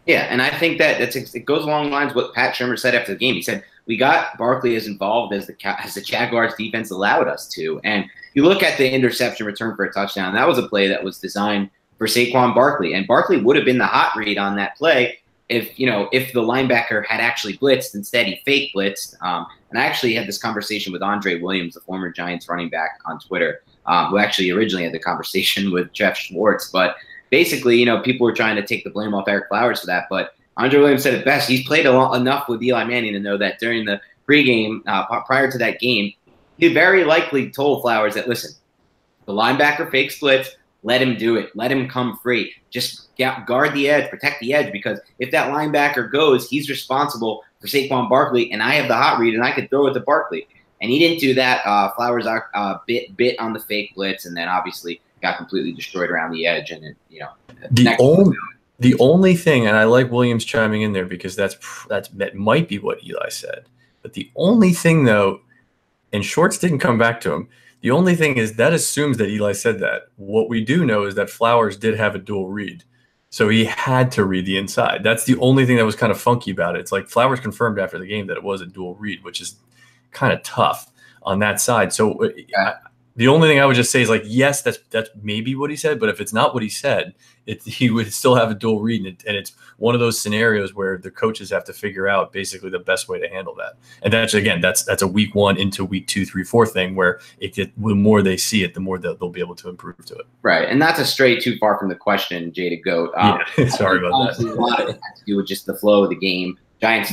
Yeah, and I think that it goes along the lines of what Pat Shurmur said after the game. He said, we got Barkley as involved as the Jaguars defense allowed us to. And you look at the interception return for a touchdown, that was a play that was designed for Saquon Barkley. And Barkley would have been the hot read on that play if the linebacker had actually blitzed. Instead, he fake blitzed. And I actually had this conversation with Andre Williams, the former Giants running back, on Twitter, who actually originally had the conversation with Jeff Schwartz. But basically, people were trying to take the blame off Ereck Flowers for that. But Andre Williams said it best. He's played enough with Eli Manning to know that during the pregame, prior to that game, he very likely told Flowers that, listen, the linebacker fake splits, let him do it. Let him come free. Just guard the edge, protect the edge, because if that linebacker goes, he's responsible for Saquon Barkley, and I have the hot read, and I could throw it to Barkley. And he didn't do that. Flowers bit on the fake blitz, and then obviously got completely destroyed around the edge. And the only thing, and I like Williams chiming in there because that might be what Eli said, but the only thing though, and Schwartz didn't come back to him. The only thing is that assumes that Eli said that. What we do know is that Flowers did have a dual read, so he had to read the inside. That's the only thing that was kind of funky about it. It's like Flowers confirmed after the game that it was a dual read, which is kind of tough on that side. So the only thing I would just say is, like, yes, that's maybe what he said, but if it's not what he said, he would still have a dual read, and it's one of those scenarios where the coaches have to figure out basically the best way to handle that. And that's a week 1 into week 2, 3, 4 thing where the more they see it, the more they'll be able to improve to it. Right, and not to stray too far from the question, Jay to Goat. Sorry about that. A lot of it had to do with just the flow of the game. Giants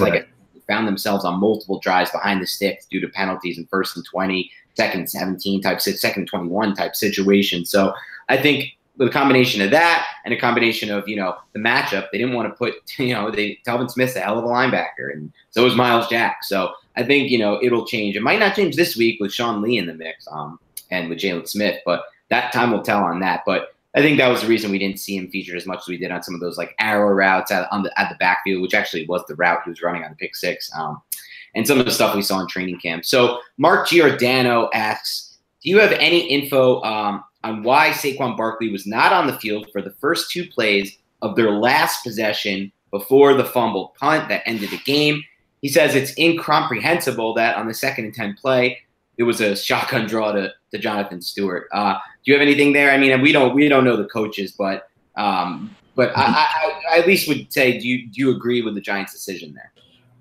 found themselves on multiple drives behind the sticks due to penalties in 1st and 20, 2nd and 17 type, 2nd and 21 type situation. So I think with a combination of that and a combination of, the matchup, they didn't want to put, Telvin Smith's a hell of a linebacker, and so is Miles Jack. So I think, it'll change. It might not change this week with Sean Lee in the mix and with Jalen Smith, but that time will tell on that. But I think that was the reason we didn't see him featured as much as we did on some of those like arrow routes at the backfield, which actually was the route he was running on the pick six, and some of the stuff we saw in training camp. So Mark Giordano asks, do you have any info on why Saquon Barkley was not on the field for the first 2 plays of their last possession before the fumbled punt that ended the game? He says it's incomprehensible that on the 2nd and 10 play, it was a shotgun draw to Jonathan Stewart. Do you have anything there? I mean, we don't know the coaches, but I at least would say, do you agree with the Giants' decision there?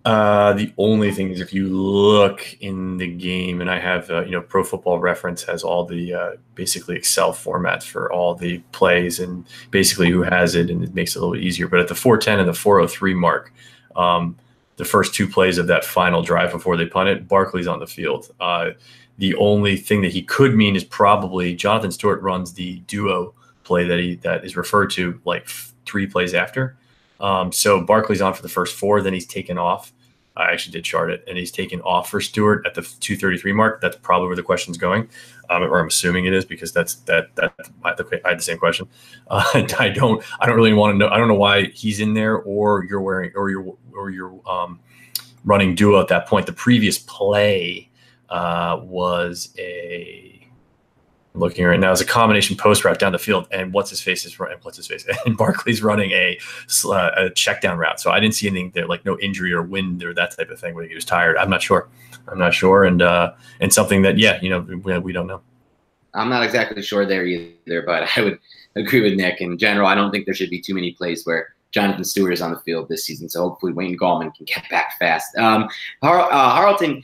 The only thing is, if you look in the game, and I have, Pro Football Reference has all the basically Excel formats for all the plays and basically who has it, and it makes it a little bit easier. But at the 4:10 and the 4:03 mark, the first 2 plays of that final drive before they punt it, Barkley's on the field. The only thing that he could mean is probably Jonathan Stewart runs the duo play that is referred to like 3 plays after. So Barkley's on for the first 4, then he's taken off. I actually did chart it, and he's taken off for Stewart at the 2:33 mark. That's probably where the question's going, or I'm assuming it is, because I had the same question. I don't really want to know. I don't know why he's in there, or you're running duo at that point. The previous play was looking right now, is a combination post route down the field, and and Barkley's running a check down route. So I didn't see anything there, like no injury or wind or that type of thing where he was tired. I'm not sure, and something that we don't know. I'm not exactly sure there either, but I would agree with Nick. In general, I don't think there should be too many plays where Jonathan Stewart is on the field this season. So hopefully Wayne Gallman can get back fast. Harlan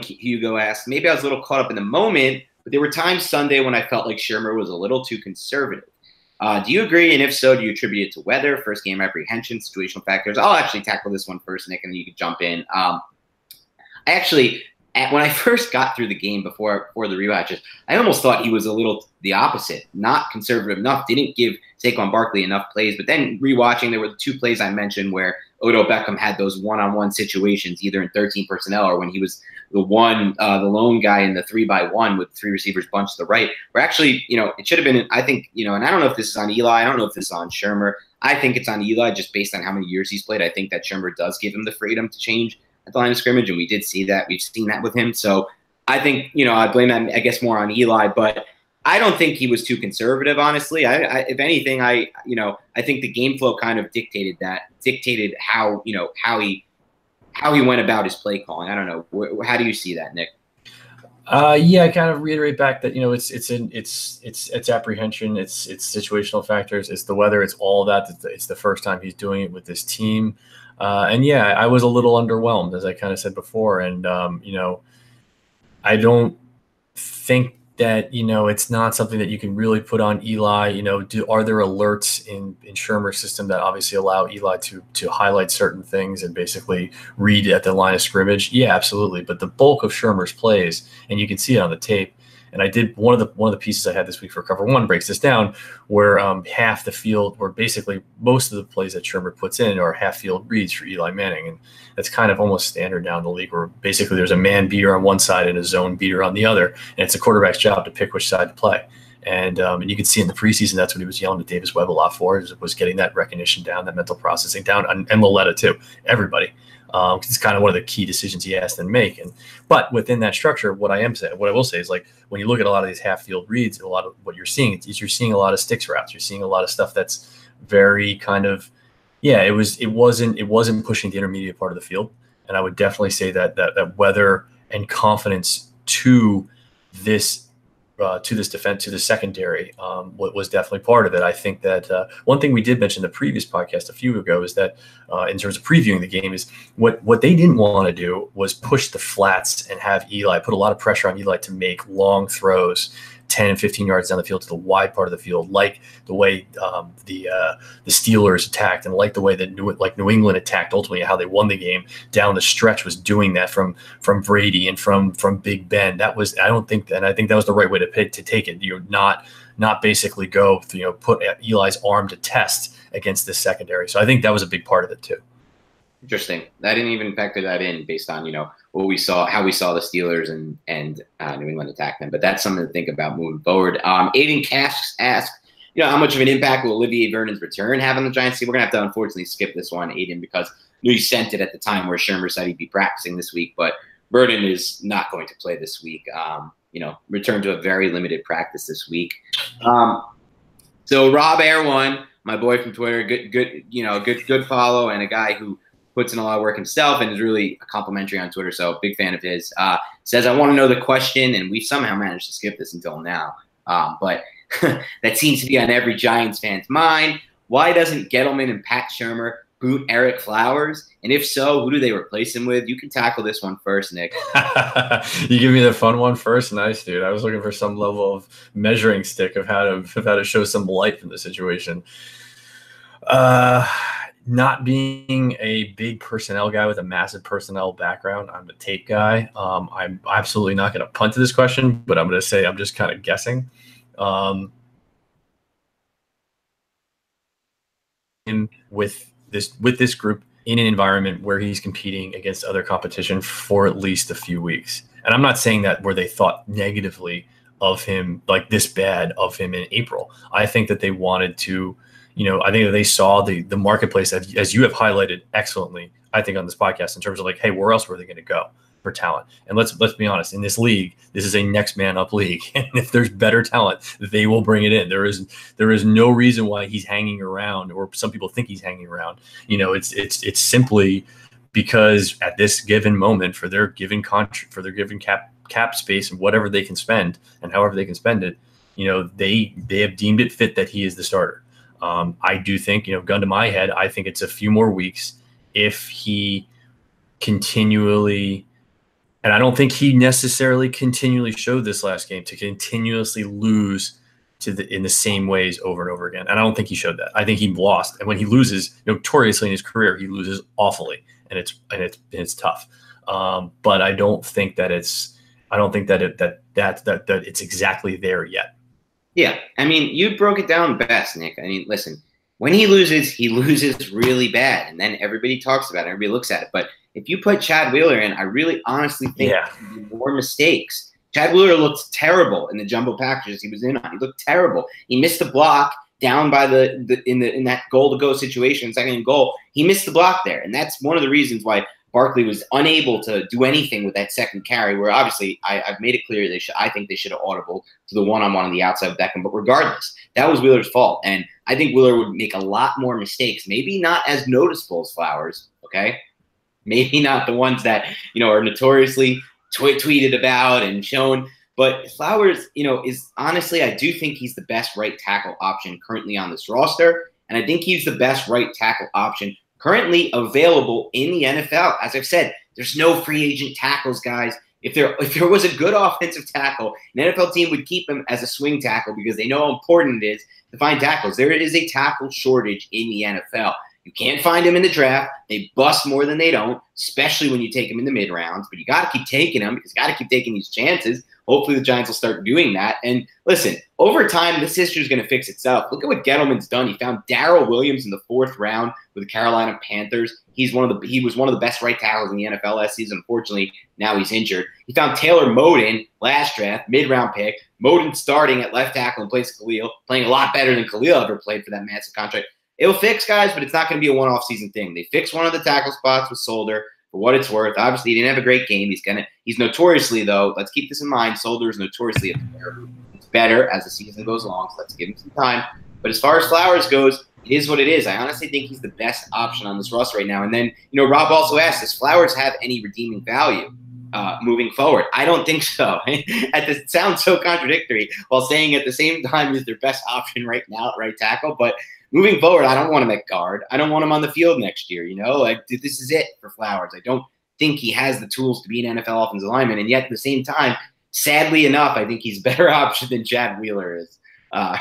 Hugo asked, maybe I was a little caught up in the moment, but there were times Sunday when I felt like Shurmur was a little too conservative. Do you agree? And if so, do you attribute it to weather, first game apprehension, situational factors? I'll actually tackle this one first, Nick, and then you can jump in. I actually when I first got through the game before the rewatches, I almost thought he was a little the opposite, not conservative enough, didn't give Saquon Barkley enough plays. But then rewatching, there were the 2 plays I mentioned where Odell Beckham had those one-on-one situations, either in 13 personnel or when he was the lone guy in the 3-by-1 with 3 receivers bunched to the right. Where actually, it should have been, I think, and I don't know if this is on Eli, I don't know if this is on Shurmur. I think it's on Eli just based on how many years he's played. I think that Shurmur does give him the freedom to change at the line of scrimmage, and we did see that. We've seen that with him. So I think, I blame that, I guess, more on Eli, but I don't think he was too conservative, honestly. If anything, I think the game flow kind of dictated how he went about his play calling. I don't know. How do you see that, Nick? Yeah, I kind of reiterate back that it's apprehension, it's situational factors, it's the weather, it's all that. It's the first time he's doing it with this team, and yeah, I was a little underwhelmed, as I kind of said before, and I don't think that it's not something that you can really put on Eli. Are there alerts in Shurmur's system that obviously allow Eli to highlight certain things and basically read at the line of scrimmage? Yeah, absolutely. But the bulk of Shurmur's plays, and you can see it on the tape. And I did one of the pieces I had this week for Cover One breaks this down, where half the field, or basically most of the plays that Shurmur puts in are half field reads for Eli Manning, and that's kind of almost standard down the league, where basically there's a man beater on one side and a zone beater on the other, and it's a quarterback's job to pick which side to play. And you can see in the preseason that's what he was yelling at Davis Webb a lot for, was getting that recognition down, that mental processing down, and Lauletta too, everybody. It's kind of one of the key decisions he has to make. But within that structure, what I will say is, like, when you look at a lot of these half field reads, a lot of what you're seeing is you're seeing a lot of sticks routes. You're seeing a lot of stuff that's very kind of, it wasn't pushing the intermediate part of the field. And I would definitely say that weather and confidence to this defense, to the secondary, was definitely part of it. I think that one thing we did mention in the previous podcast a few ago is that in terms of previewing the game, is what they didn't want to do was push the flats and have Eli put a lot of pressure on Eli to make long throws 10 and 15 yards down the field to the wide part of the field, like the way the Steelers attacked, and like the way that New England attacked, ultimately how they won the game down the stretch, was doing that from Brady and from Big Ben. That was, I think that was the right way to take it. Not basically go, put Eli's arm to test against this secondary. So I think that was a big part of it too. Interesting. I didn't even factor that in based on, what we saw, how we saw the Steelers and New England attack them. But that's something to think about moving forward. Aiden Cash asked, how much of an impact will Olivier Vernon's return have on the Giants? We're going to have to unfortunately skip this one, Aiden, because you sent it at the time where Shurmur said he'd be practicing this week, but Vernon is not going to play this week. Returned to a very limited practice this week. So Rob Air1, my boy from Twitter, good follow, and a guy who puts in a lot of work himself and is really complimentary on Twitter, so big fan of his. Says, I want to know the question, and we somehow managed to skip this until now, but that seems to be on every Giants fan's mind. Why doesn't Gettleman and Pat Shurmur boot Eric Flowers? And if so, who do they replace him with? You can tackle this one first, Nick. You give me the fun one first? Nice, dude. I was looking for some level of measuring stick of how to show some light from the situation. Not being a big personnel guy with a massive personnel background, I'm a tape guy. I'm absolutely not going to punt to this question, but I'm going to say I'm just kind of guessing. With this group in an environment where he's competing against other competition for at least a few weeks, and I'm not saying that where they thought negatively of him, like this bad of him in April. I think that they wanted to. I think that they saw the marketplace, as you have highlighted excellently, I think, on this podcast, in terms of like, hey, where else were they going to go for talent? And let's be honest, in this league, this is a next man up league. And if there's better talent, they will bring it in. There is no reason why he's hanging around, or some people think he's hanging around. It's simply because at this given moment, for their given contract, for their given cap space and whatever they can spend and however they can spend it, they have deemed it fit that he is the starter. I do think, gun to my head, I think it's a few more weeks if he continually, and I don't think he necessarily continually showed this last game to continuously lose in the same ways over and over again. And I don't think he showed that. I think he lost. And when he loses, notoriously in his career, he loses awfully, and it's tough. But I don't think that it's exactly there yet. Yeah, I mean, you broke it down best, Nick. I mean, listen, when he loses really bad, and then everybody talks about it, everybody looks at it. But if you put Chad Wheeler in, I really honestly think there could be more mistakes. Chad Wheeler looked terrible in the jumbo packages he was in. He looked terrible. He missed the block down by in that goal to go situation, second and goal. He missed the block there, and that's one of the reasons why Barkley was unable to do anything with that second carry, where obviously I've made it clear I think they should have audible to the one-on-one on the outside of Beckham. But regardless, that was Wheeler's fault. And I think Wheeler would make a lot more mistakes, maybe not as noticeable as Flowers, okay? Maybe not the ones that, are notoriously tweeted about and shown. But Flowers, is honestly, I do think he's the best right tackle option currently on this roster. And I think he's the best right tackle option currently available in the NFL. As I've said, there's no free agent tackles, guys. If there was a good offensive tackle, an NFL team would keep him as a swing tackle because they know how important it is to find tackles. There is a tackle shortage in the NFL. You can't find them in the draft. They bust more than they don't, especially when you take them in the mid-rounds. But you got to keep taking them because you got to keep taking these chances. Hopefully the Giants will start doing that. And listen, over time, this history is going to fix itself. Look at what Gettleman's done. He found Darrell Williams in the 4th round with the Carolina Panthers. He was one of the best right tackles in the NFL last season. Unfortunately, now he's injured. He found Taylor Moden last draft, mid-round pick. Moden starting at left tackle in place of Khalil, playing a lot better than Khalil ever played for that massive contract. It'll fix, guys, but it's not going to be a one-off season thing. They fixed one of the tackle spots with Solder for what it's worth. Obviously, he didn't have a great game. He's notoriously, though, let's keep this in mind, Solder is notoriously a player who gets better as the season goes along, so let's give him some time. But as far as Flowers goes, it is what it is. I honestly think he's the best option on this roster right now. And then, Rob also asked, does Flowers have any redeeming value moving forward? I don't think so. It sounds so contradictory while saying at the same time he's their best option right now at right tackle. But moving forward, I don't want him at guard. I don't want him on the field next year. This is it for Flowers. I don't think he has the tools to be an NFL offensive lineman. And yet at the same time, sadly enough, I think he's a better option than Chad Wheeler is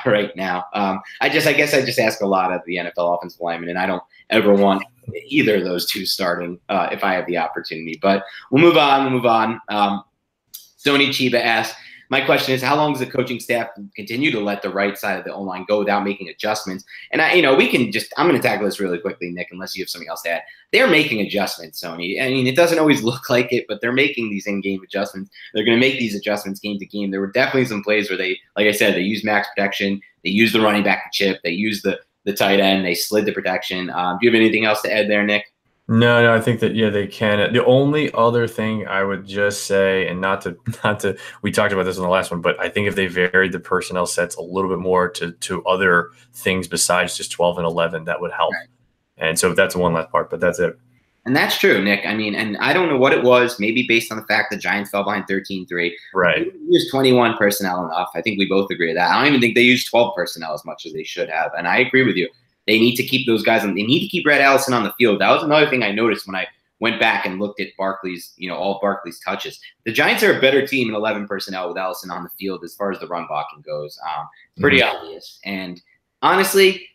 right now. I guess I just ask a lot of the NFL offensive linemen, and I don't ever want either of those two starting if I have the opportunity. But we'll move on. Sony Chiba asks, my question is, how long does the coaching staff continue to let the right side of the O-line go without making adjustments? And I'm going to tackle this really quickly, Nick, unless you have something else to add. They're making adjustments, Sony. I mean, it doesn't always look like it, but they're making these in-game adjustments. They're going to make these adjustments game to game. There were definitely some plays where they, like I said, they used max protection. They used the running back to chip. They used the tight end. They slid the protection. Do you have anything else to add there, Nick? No, I think that, they can. The only other thing I would just say, and not to, we talked about this in the last one, but I think if they varied the personnel sets a little bit more to other things besides just 12 and 11, that would help. Right. And so that's one last part, but that's it. And that's true, Nick. I mean, and I don't know what it was, maybe based on the fact the Giants fell behind 13-3. Right. They used 21 personnel enough. I think we both agree with that. I don't even think they used 12 personnel as much as they should have. And I agree with you. They need to keep those guys on. They need to keep Red Allison on the field. That was another thing I noticed when I went back and looked at Barkley's, all of Barkley's touches. The Giants are a better team in 11 personnel with Allison on the field as far as the run blocking goes. Pretty obvious. And honestly,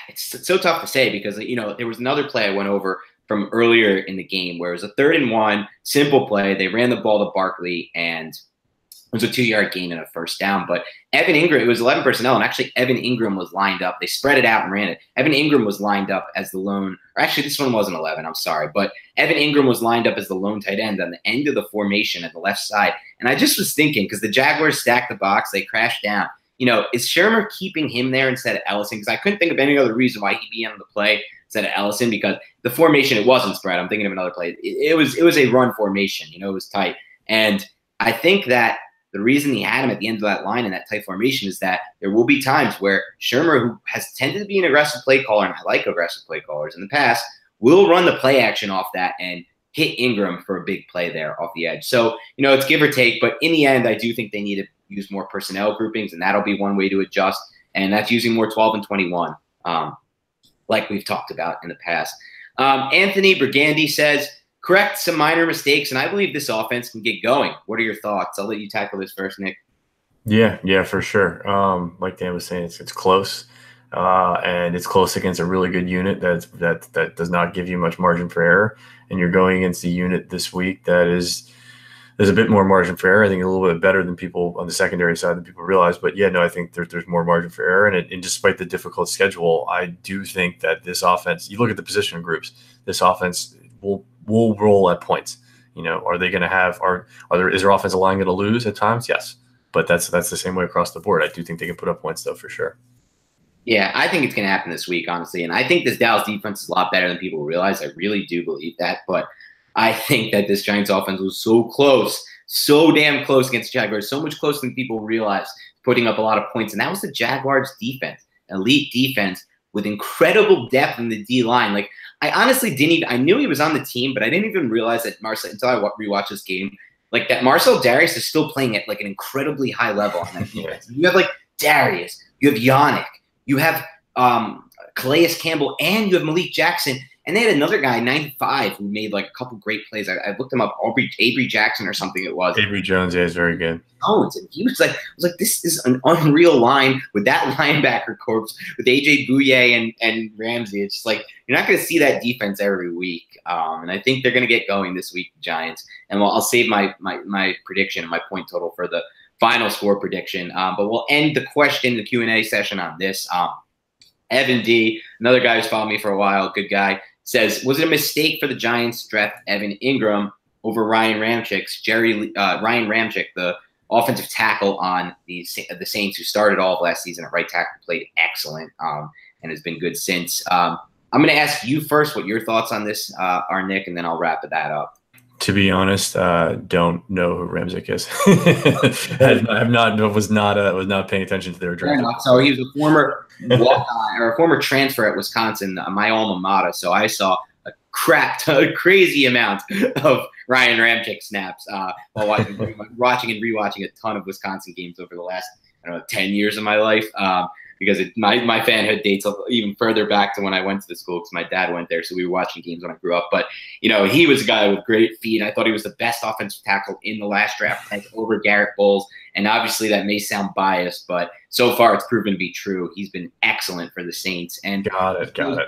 it's so tough to say because, there was another play I went over from earlier in the game where it was a 3rd and 1, simple play. They ran the ball to Barkley and it was a 2-yard gain and a first down. But Evan Ingram, it was 11 personnel, and actually Evan Ingram was lined up. They spread it out and ran it. Evan Ingram was lined up as the lone, or actually this one wasn't 11, I'm sorry. But Evan Ingram was lined up as the lone tight end on the end of the formation at the left side. And I just was thinking, because the Jaguars stacked the box, they crashed down. Is Shermer keeping him there instead of Ellison? Because I couldn't think of any other reason why he'd be on the play instead of Ellison, because the formation, it wasn't spread. I'm thinking of another play. It was a run formation. It was tight. And I think that the reason he had him at the end of that line in that tight formation is that there will be times where Shermer, who has tended to be an aggressive play caller, and I like aggressive play callers in the past, will run the play action off that and hit Ingram for a big play there off the edge. So, it's give or take, but in the end, I do think they need to use more personnel groupings, and that'll be one way to adjust, and that's using more 12 and 21, like we've talked about in the past. Anthony Brigandy says, correct some minor mistakes, and I believe this offense can get going. What are your thoughts? I'll let you tackle this first, Nick. Yeah, for sure. Like Dan was saying, it's close. and it's close against a really good unit that does not give you much margin for error. And you're going against a unit this week there's a bit more margin for error. I think a little bit better than people on the secondary side than people realize. But yeah, no, I think there's more margin for error. And despite the difficult schedule, I do think that this offense, you look at the position groups, this offense will roll at points. Are they going to have is their offensive line going to lose at times? Yes. But that's the same way across the board. I do think they can put up points though, for sure. Yeah, I think it's going to happen this week, honestly. And I think this Dallas defense is a lot better than people realize. I really do believe that. But I think that this Giants offense was so close, so damn close against the Jaguars, so much closer than people realize, putting up a lot of points. And that was the Jaguars defense, elite defense with incredible depth in the D-line. Like, I honestly I knew he was on the team, but I didn't even realize that until I rewatched this game, like that Marcel Darius is still playing at like an incredibly high level on that defense. You have like Darius, you have Yannick, you have Calais Campbell, and you have Malik Jackson. And they had another guy, 95, who made like a couple great plays. I looked him up, Avery Jackson or something it was. Avery Jones, yeah, is very good. Oh, he was like, I was like, this is an unreal line with that linebacker corps, with AJ Bouye and Ramsey. It's just like, you're not going to see that defense every week. And I think they're going to get going this week, Giants. And I'll save my prediction and my point total for the final score prediction. But we'll end the Q&A session on this. Evan D, another guy who's followed me for a while, good guy, says, was it a mistake for the Giants to draft Evan Ingram over Ryan Ramczyk, the offensive tackle on the Saints, who started all of last season at right tackle, played excellent and has been good since. I'm going to ask you first what your thoughts on this are, Nick, and then I'll wrap that up. To be honest, don't know who Ramczyk is. was not paying attention to their draft. So he was a former walk-on or a former transfer at Wisconsin, my alma mater. So I saw a crazy amount of Ryan Ramczyk snaps while watching and rewatching a ton of Wisconsin games over the last 10 years of my life. Because my fanhood dates even further back to when I went to the school, because my dad went there, so we were watching games when I grew up. But, he was a guy with great feet. I thought he was the best offensive tackle in the last draft over Garrett Bowles. And obviously that may sound biased, but so far it's proven to be true. He's been excellent for the Saints. And Got it. And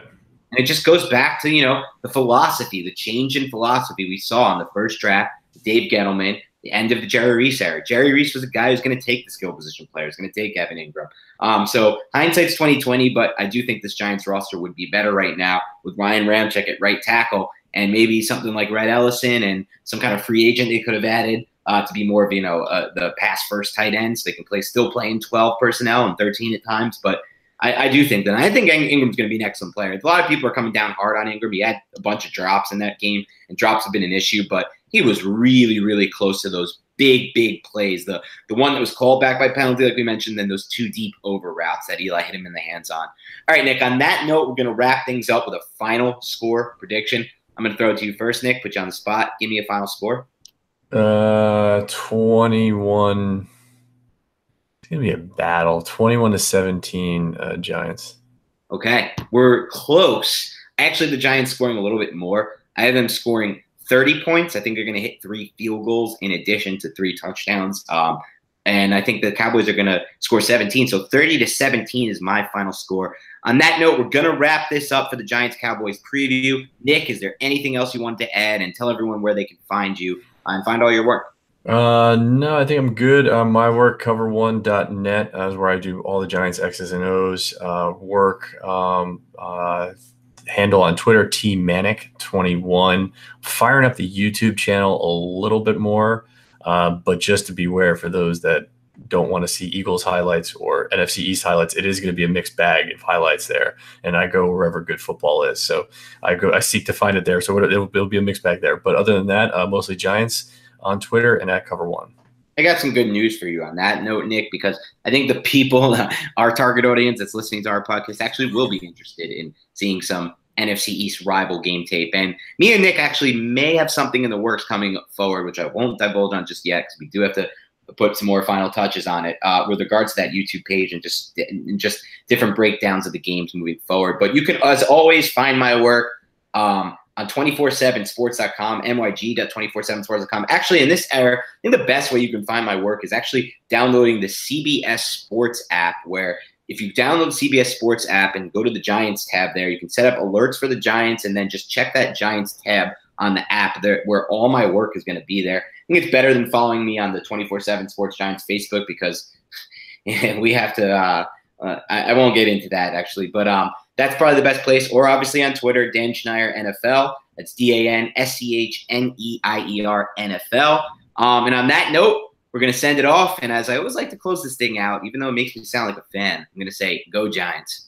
it just goes back to, the philosophy, the change in philosophy we saw in the first draft, Dave Gettleman, the end of the Jerry Reese era. Jerry Reese was a guy who's going to take the skill position players, going to take Evan Ingram. So hindsight's 20/20, but I do think this Giants roster would be better right now with Ryan Ramczyk at right tackle, and maybe something like Red Ellison and some kind of free agent they could have added to be more of the pass first tight ends. They can still play in 12 personnel and 13 at times, but I do think that. I think Ingram's going to be an excellent player. A lot of people are coming down hard on Ingram. He had a bunch of drops in that game, and drops have been an issue, but he was really, really close to those big plays. The one that was called back by penalty, like we mentioned, then those two deep over routes that Eli hit him in the hands on. All right, Nick, on that note, we're going to wrap things up with a final score prediction. I'm going to throw it to you first, Nick, put you on the spot. Give me a final score. 21. It's going to be a battle. 21-17 Giants. Okay, we're close. Actually, the Giants scoring a little bit more. I have them scoring 30 points. I think they're going to hit 3 field goals in addition to 3 touchdowns. And I think the Cowboys are going to score 17. So 30-17 is my final score. On that note, we're going to wrap this up for the Giants-Cowboys preview. Nick, is there anything else you wanted to add? And tell everyone where they can find you and find all your work. No, I think I'm good. My work, cover1.net, is where I do all the Giants X's and O's work. Handle on Twitter, tmanic21. Firing up the YouTube channel a little bit more, but just to beware for those that don't want to see Eagles highlights or NFC East highlights, it is going to be a mixed bag of highlights there, and I go wherever good football is. So I seek to find it there. So it'll be a mixed bag there. But other than that, mostly Giants on Twitter and at Cover1. I got some good news for you on that note, Nick, because I think the people, our target audience that's listening to our podcast, actually will be interested in seeing some NFC East rival game tape. And me and Nick actually may have something in the works coming forward, which I won't divulge on just yet, because we do have to put some more final touches on it with regards to that YouTube page and just different breakdowns of the games moving forward. But you can, as always, find my work on 247sports.com, myg.247sports.com. Actually, in this era, I think the best way you can find my work is actually downloading the CBS Sports app, where if you download CBS Sports app and go to the Giants tab there, you can set up alerts for the Giants and then just check that Giants tab on the app there, where all my work is going to be there. I think it's better than following me on the 24/7 Sports Giants Facebook, because we have to I won't get into that actually, but that's probably the best place. Or obviously on Twitter, Dan Schneier NFL. That's DANSCHNEIER NFL. And on that note, we're going to send it off. And as I always like to close this thing out, even though it makes me sound like a fan, I'm going to say, go Giants.